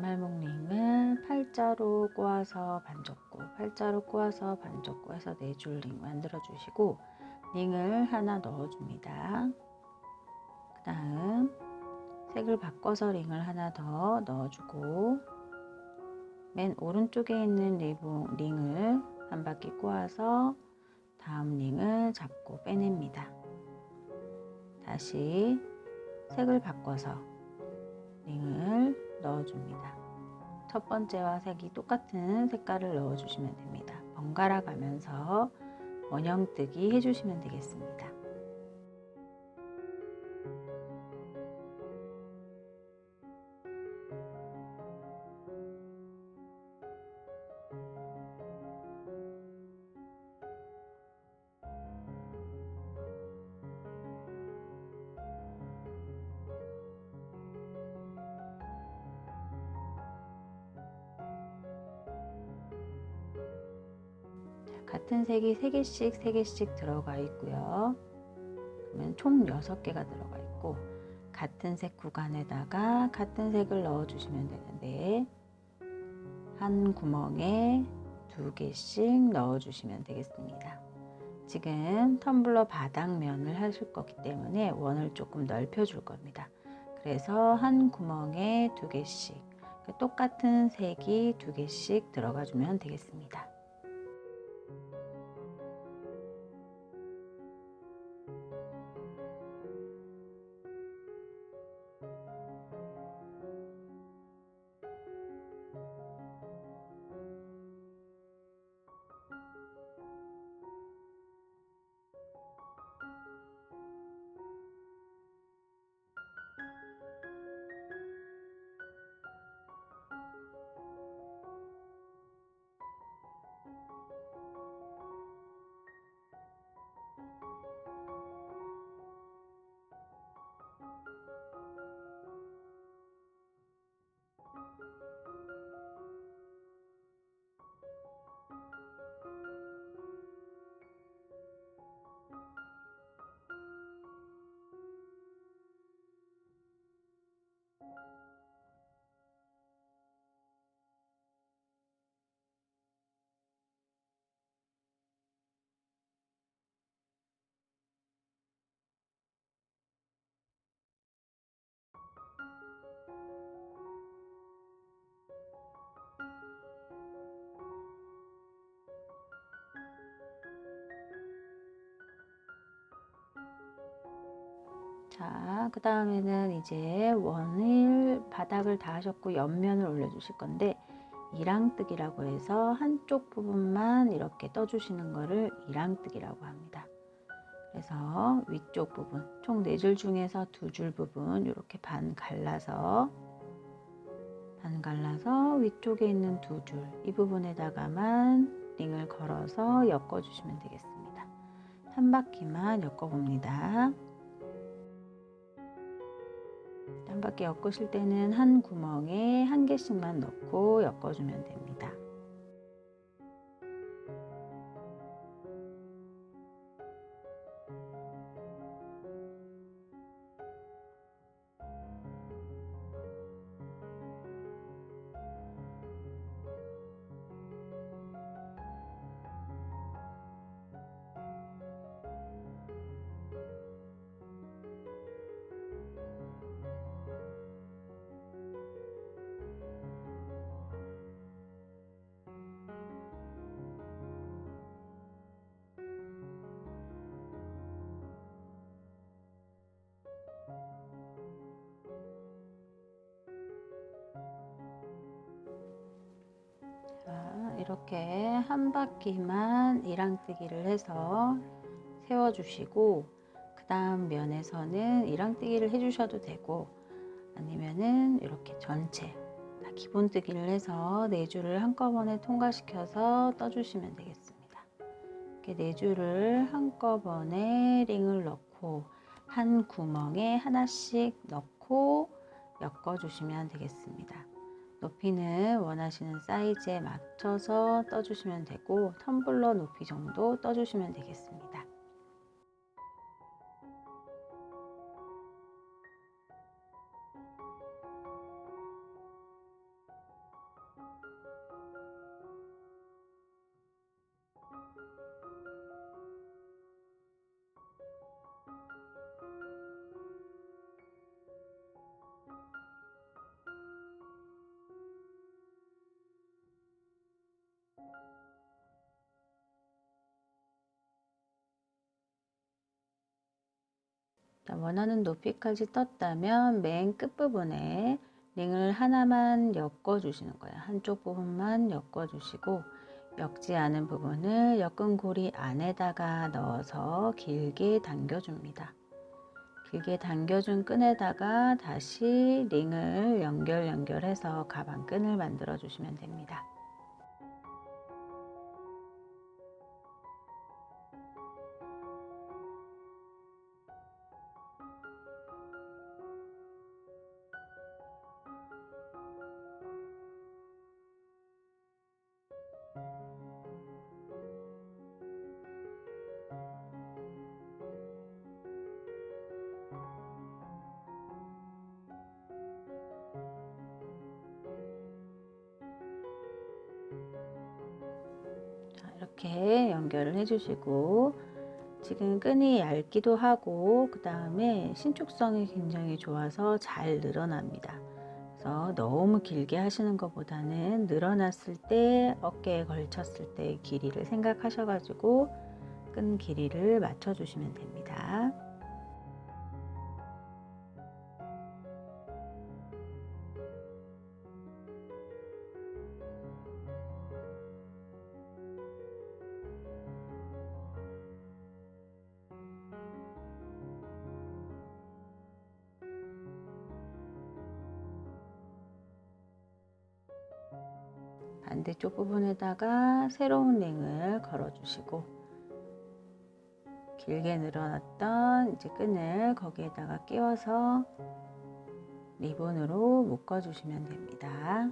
반말목 링을 팔자로 꼬아서 반접고, 팔자로 꼬아서 반접고 해서 4줄 링 만들어 주시고 링을 하나 넣어 줍니다. 그 다음 색을 바꿔서 링을 하나 더 넣어 주고 맨 오른쪽에 있는 링을 한 바퀴 꼬아서 다음 링을 잡고 빼냅니다. 다시 색을 바꿔서 링을 넣어줍니다. 첫 번째와 색이 똑같은 색깔을 넣어주시면 됩니다. 번갈아 가면서 원형뜨기 해주시면 되겠습니다. 같은 색이 3개씩 들어가 있고요. 그러면 총 6개가 들어가 있고 같은 색 구간에다가 같은 색을 넣어 주시면 되는데 한 구멍에 2개씩 넣어 주시면 되겠습니다. 지금 텀블러 바닥면을 하실 거기 때문에 원을 조금 넓혀 줄 겁니다. 그래서 한 구멍에 2개씩, 똑같은 색이 2개씩 들어가 주면 되겠습니다. 자, 그 다음에는 이제 원을 바닥을 다 하셨고 옆면을 올려주실 건데 이랑뜨기라고 해서 한쪽 부분만 이렇게 떠주시는 거를 이랑뜨기라고 합니다. 그래서 위쪽 부분, 총 4줄 중에서 2줄 부분 이렇게 반 갈라서 위쪽에 있는 2줄 이 부분에다가만 링을 걸어서 엮어주시면 되겠습니다. 한 바퀴만 엮어봅니다. 한 바퀴 엮으실 때는 한 구멍에 1개씩만 넣고 엮어주면 됩니다. 이렇게 한 바퀴만 이랑뜨기를 해서 세워주시고 그 다음 면에서는 이랑뜨기를 해주셔도 되고 아니면은 이렇게 전체 기본뜨기를 해서 4줄을 한꺼번에 통과시켜서 떠주시면 되겠습니다. 이렇게 4줄을 한꺼번에 링을 넣고 한 구멍에 하나씩 넣고 엮어주시면 되겠습니다. 높이는 원하시는 사이즈에 맞춰서 떠주시면 되고 텀블러 높이 정도 떠주시면 되겠습니다. 원하는 높이까지 떴다면 맨 끝부분에 링을 하나만 엮어 주시는 거예요. 한쪽 부분만 엮어 주시고 엮지 않은 부분을 엮은 고리 안에다가 넣어서 길게 당겨 줍니다. 길게 당겨준 끈에다가 다시 링을 연결해서 가방끈을 만들어 주시면 됩니다. 이렇게 연결을 해주시고 지금 끈이 얇기도 하고 그 다음에 신축성이 굉장히 좋아서 잘 늘어납니다. 그래서 너무 길게 하시는 것보다는 늘어났을 때 어깨에 걸쳤을 때 길이를 생각하셔가지고 끈 길이를 맞춰주시면 됩니다. 반대쪽 부분에다가 새로운 링을 걸어 주시고 길게 늘어났던 이제 끈을 거기에다가 끼워서 리본으로 묶어 주시면 됩니다.